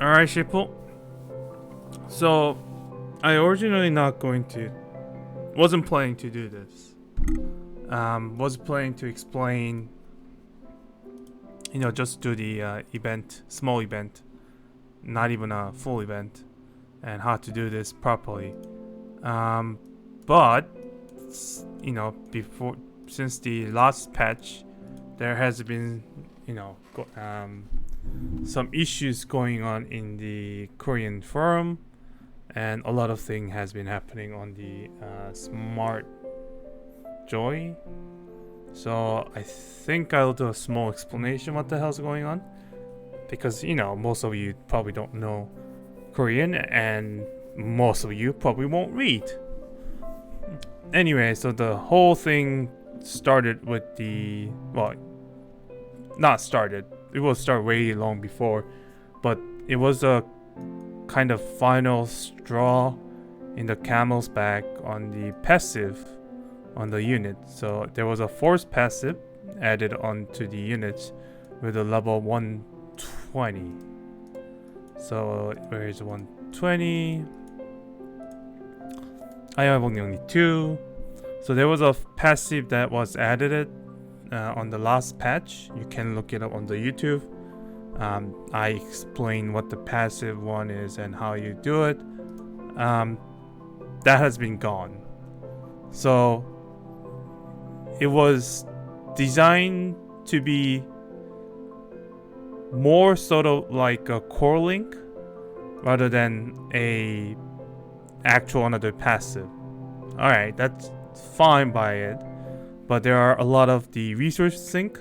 Alright, Shippo. So, I originally wasn't planning to do this. Was planning to explain, just do the small event, not even a full event, and how to do this properly. But, before, since the last patch, there has been, some issues going on in the Korean forum, and a lot of thing has been happening on the smart joy. So I think I'll do a small explanation what the hell's going on, because most of you probably don't know Korean, and most of you probably won't read. Anyway, so the whole thing started with not started. It will start way long before, but it was a kind of final straw in the camel's back on the passive on the unit. So there was a force passive added onto the units with a level 120. So where is 120? I have only 2. So there was a passive that was added on the last patch. You can look it up on the YouTube. I explain what the passive one is and how you do it. That has been gone. So it was designed to be more sort of like a core link rather than a actual another passive. Alright, that's fine by it, but there are a lot of the resource sink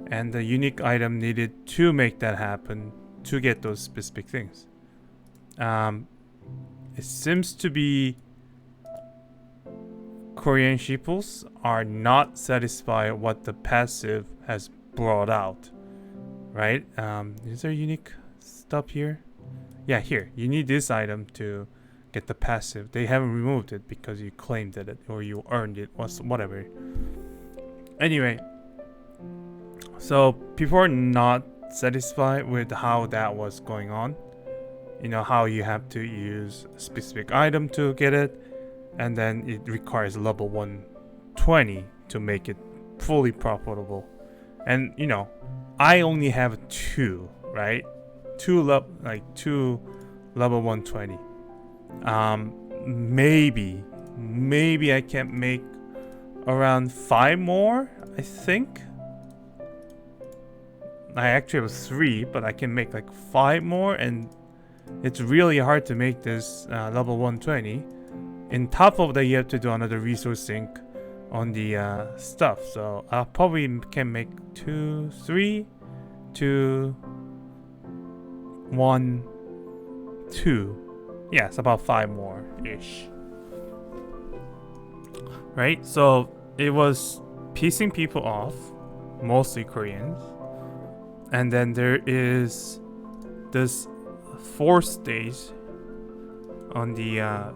and the unique item needed to make that happen to get those specific things. It seems to be Korean sheeples are not satisfied what the passive has brought out, right? Is there unique stuff here? Yeah, here. You need this item to get the passive. They haven't removed it because you claimed it or you earned it, whatever. Anyway, so people are not satisfied with how that was going on. How you have to use a specific item to get it, and then it requires level 120 to make it fully profitable. And I only have 2, right? 2 level 120. Maybe I can make around 5 more, I think. I actually have 3, but I can make like 5 more, and it's really hard to make this level 120. In top of that, you have to do another resource sync on the stuff. So I probably can make 2, 3, 2, 1, 2. Yeah, it's about 5 more ish. Right? So it was pissing people off, mostly Koreans. And then there is this 4th stage on the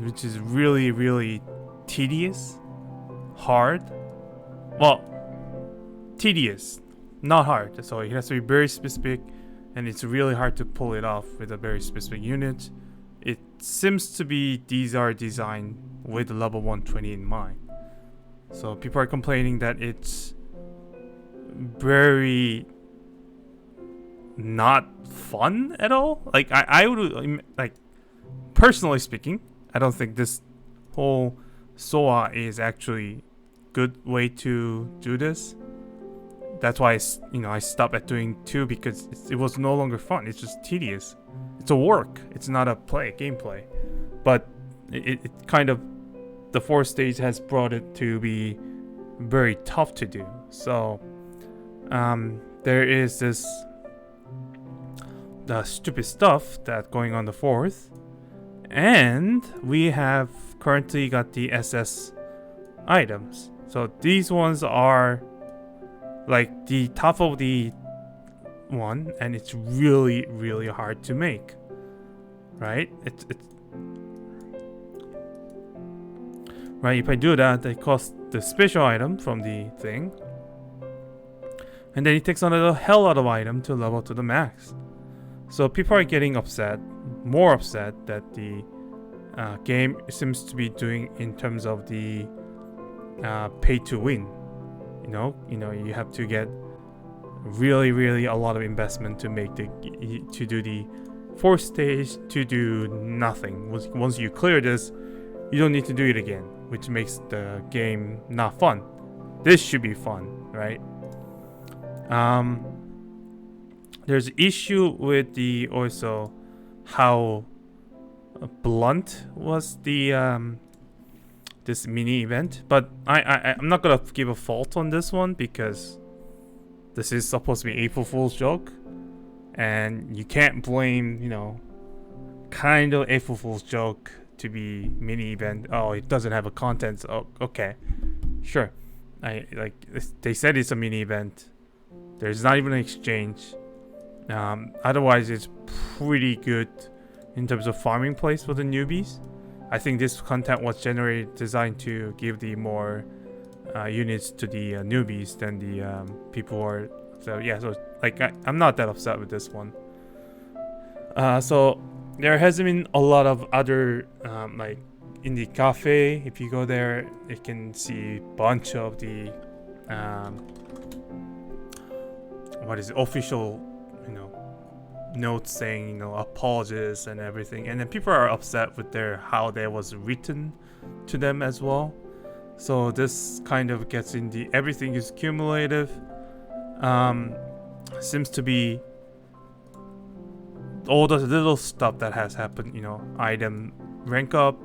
which is really tedious, hard. Well, tedious, not hard. So it has to be very specific, and it's really hard to pull it off with a very specific unit. It seems to be these are designed with level 120 in mind. So people are complaining that it's very not fun at all. Like I would like, personally speaking, I don't think this whole SOA is actually good way to do this. That's why I stopped at doing 2, because it was no longer fun. It's just tedious. It's a work. It's not a gameplay. But it kind of, the 4th stage has brought it to be very tough to do. So there is this the stupid stuff that going on the 4th, and we have currently got the SS items. So these ones are like the top of the one, and it's really hard to make, right? It's right. If I do that, they cost the special item from the thing, and then it takes another hell lot of item to level to the max. So people are getting upset, more upset that the game seems to be doing in terms of the pay to win. You have to get really a lot of investment to do the fourth stage to do nothing. Once you clear this, you don't need to do it again, which makes the game not fun. This should be fun, right? There's issue with the also how blunt was the this mini event, but I'm not gonna give a fault on this one because this is supposed to be April Fool's joke, and you can't blame kind of April Fool's joke to be mini event. Oh, it doesn't have a content. Oh, okay, sure. They said it's a mini event. There's not even an exchange. Otherwise, it's pretty good in terms of farming place for the newbies. I think this content was designed to give the more units to the newbies than the people who are. So yeah, so I'm not that upset with this one. So there hasn't been a lot of other in the cafe. If you go there, you can see a bunch of the official notes saying apologies and everything, and then people are upset with how that was written to them as well. So this kind of gets in the everything is cumulative. Seems to be all the little stuff that has happened, item rank up,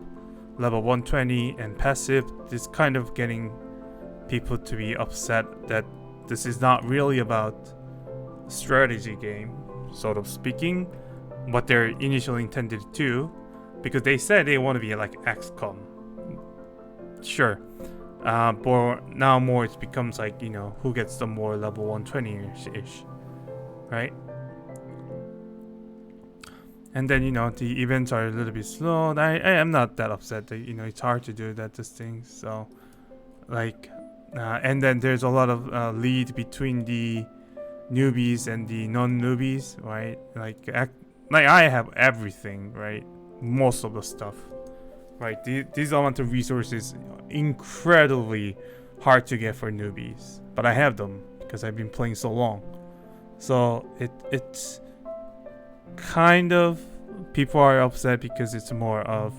level 120 and passive. This kind of getting people to be upset that this is not really about strategy game, sort of speaking, what they're initially intended to, because they said they want to be like XCOM. Sure. But now more it becomes like, who gets the more level 120-ish, right? And then, the events are a little bit slow. I am not that upset that, it's hard to do this thing. So, and then there's a lot of lead between the newbies and the non-newbies, right? I have everything, right? Most of the stuff, right? These amount of resources incredibly hard to get for newbies, but I have them because I've been playing so long. So it's kind of, people are upset because it's more of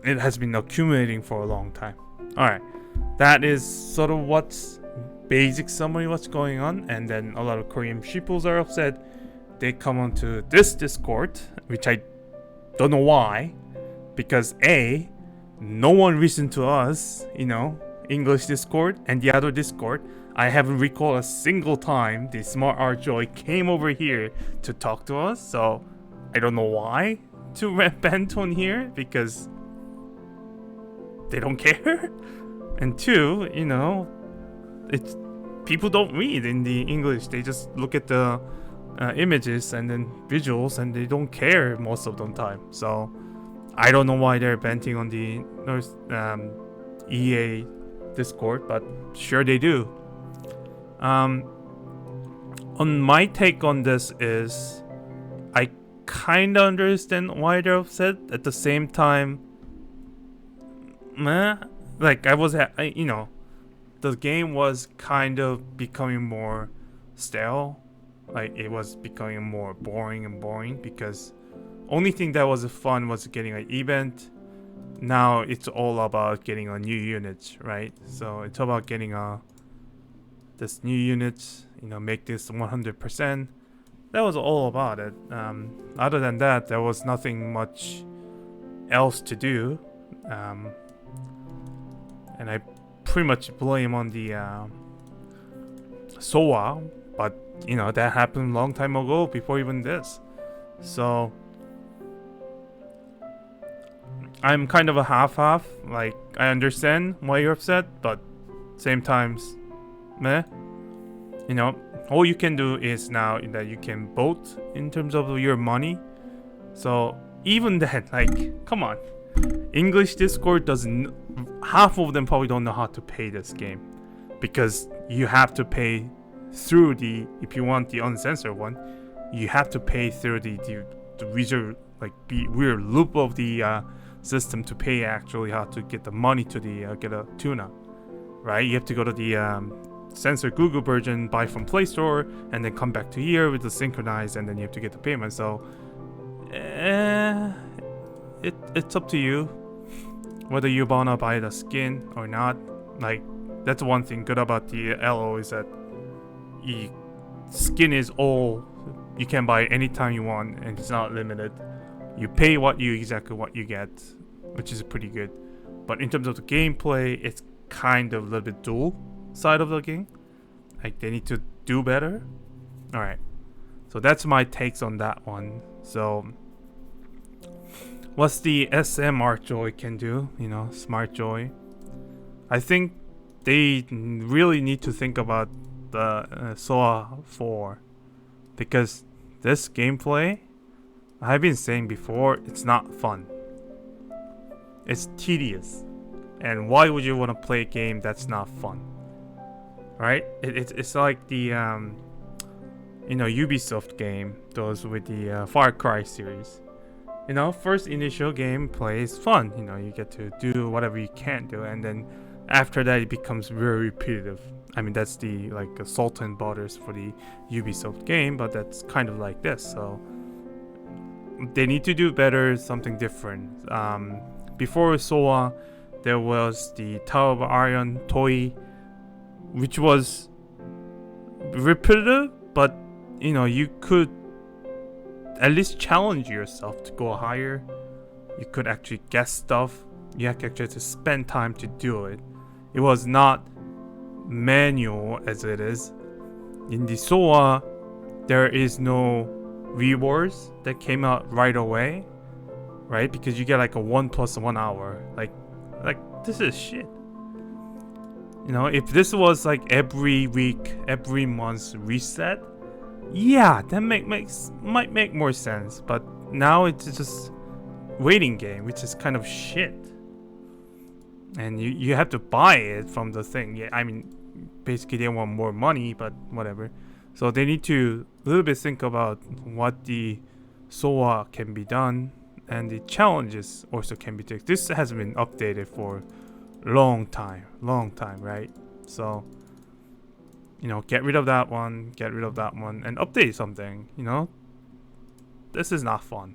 it has been accumulating for a long time. All right, that is sort of what's basic summary what's going on. And then a lot of Korean sheeples are upset. They come onto this Discord, which I don't know why, because no one listened to us, English Discord, and the other Discord, I haven't recalled a single time the Smart Art Joy came over here to talk to us. So I don't know why to vent on here, because they don't care. And two, it's people don't read in the English. They just look at the images and then visuals, and they don't care most of the time. So I don't know why they're venting on the EA Discord, but sure they do. On my take on this is, I kind of understand why they're upset. At the same time, the game was kind of becoming more stale. It was becoming more boring because only thing that was fun was getting an event. Now it's all about getting a new units, right? So it's about getting this new units, make this 100%. That was all about it. Other than that, there was nothing much else to do. And I pretty much blame on the SOA, but that happened a long time ago, before even this. So I'm kind of a half-half. I understand why you're upset, but same times, meh. All you can do is now that you can vote in terms of your money. So even that, come on, English Discord doesn't. Half of them probably don't know how to pay this game, because you have to pay through the, if you want the uncensored one, you have to pay through the reserve, like the weird loop of the system to pay actually how to get the money to the get a tuna, right? You have to go to the censored Google version, buy from Play Store, and then come back to here with the synchronized, and then you have to get the payment. So it's up to you whether you wanna buy the skin or not. Like, that's one thing good about the LO is that skin is all you can buy anytime you want, and it's not limited. You pay exactly what you get, which is pretty good. But in terms of the gameplay, it's kind of a little bit dual side of the game. Like, they need to do better. All right, so that's my takes on that one. So what's the SMR Joy can do? Smart Joy. I think they really need to think about the SOA 4, because this gameplay, I've been saying before, it's not fun. It's tedious. And why would you want to play a game that's not fun? Right? It's like the Ubisoft game, those with the Far Cry series. First initial gameplay is fun. You get to do whatever you can do, and then after that it becomes very repetitive. I mean, that's the Assault and Borders for the Ubisoft game, but that's kind of like this. So they need to do better, something different. Before SOA, there was the Tower of Iron Toy, which was repetitive, but you could at least challenge yourself to go higher. You could actually guess stuff. You have to actually spend time to do it. It was not manual as it is. In the SOA, there is no rewards that came out right away, right? Because you get like a 1 + 1 hour. Like this is shit. If this was like every week, every month reset, yeah, that might make more sense. But now it's just waiting game, which is kind of shit. And you have to buy it from the thing. Yeah, I mean, basically they want more money, but whatever. So they need to a little bit think about what the SOA can be done, and the challenges also can be taken. This has been updated for long time, right? So get rid of that one, and update something. This is not fun.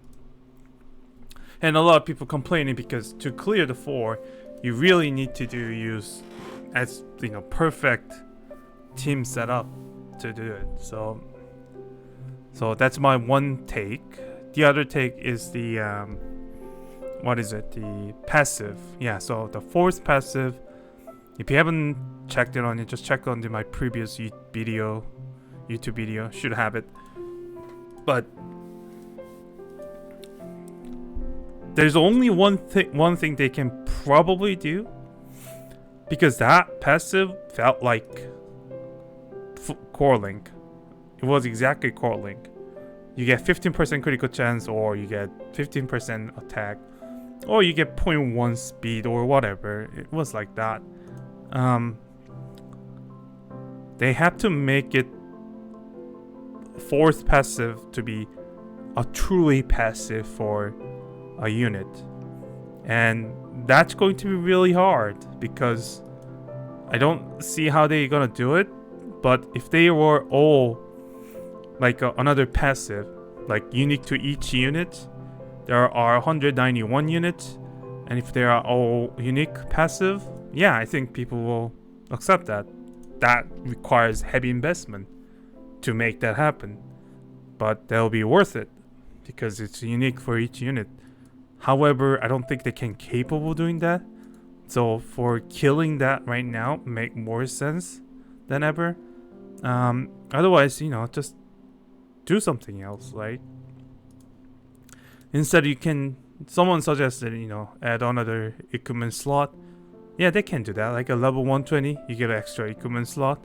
And a lot of people complaining because to clear the 4, you really need to use as perfect team setup to do it. So that's my one take. The other take is the the passive. Yeah, so the fourth passive, if you haven't checked it on it, just check on my previous YouTube video, should have it. But there's only one thing they can probably do, because that passive felt like Core Link. It was exactly Core Link. You get 15% critical chance, or you get 15% attack, or you get 0.1 speed, or whatever. It was like that. They have to make it fourth passive to be a truly passive for a unit, and that's going to be really hard, because I don't see how they're gonna do it. But if they were all like another passive, like unique to each unit, there are 191 units, and if they are all unique passive, yeah, I think people will accept that. That requires heavy investment to make that happen, but that'll be worth it because it's unique for each unit. However, I don't think they can capable of doing that. So for killing that right now make more sense than ever. Otherwise, just do something else, right? Instead, someone suggested, add another equipment slot. Yeah, they can do that. Like a level 120, you get an extra equipment slot.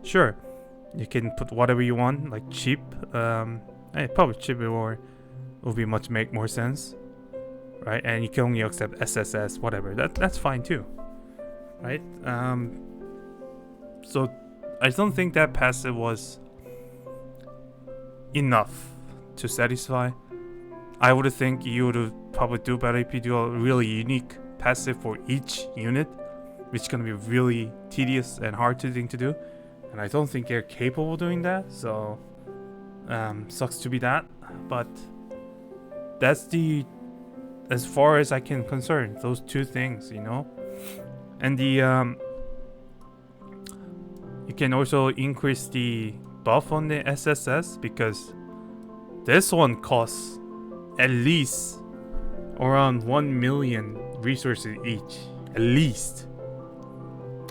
Sure, you can put whatever you want, like cheap. Probably cheap will make more sense, right? And you can only accept SSS, whatever. That's fine too, right? So I don't think that passive was enough to satisfy. I would think you would probably do better if you do a really unique passive for each unit, which is gonna be really tedious and hard thing to do. And I don't think they're capable of doing that, so sucks to be that. But that's the as far as I can concern, those two things, you know. And the you can also increase the buff on the SSS, because this one costs at least around 1 million resources each, at least.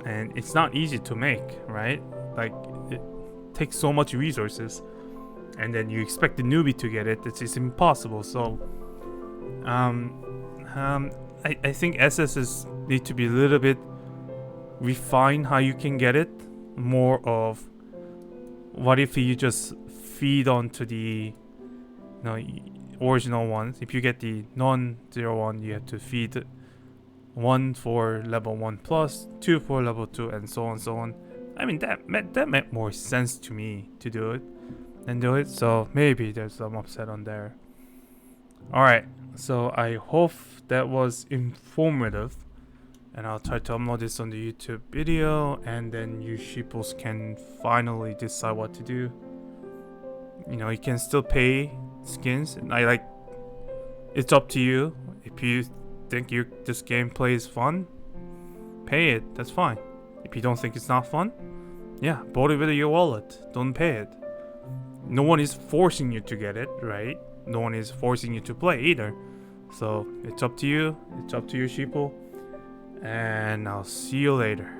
And it's not easy to make, right? Like, it takes so much resources, and then you expect the newbie to get it. It's impossible. So I think SSS need to be a little bit refined how you can get it. More of, what if you just feed onto the original ones? If you get the non-01, you have to feed 1 for level 1 plus, 2 for level 2, and so on. I mean, that made more sense to me to do it than do it. So maybe there's some upset on there. Alright, so I hope that was informative, and I'll try to upload this on the YouTube video, and then you sheeples can finally decide what to do. You know, you can still pay skins, and it's up to you. If you think this gameplay is fun, pay it, that's fine. If you don't think it's not fun, yeah, vote it with your wallet, don't pay it. No one is forcing you to get it, right? No one is forcing you to play either. So it's up to you, it's up to your sheeple, and I'll see you later.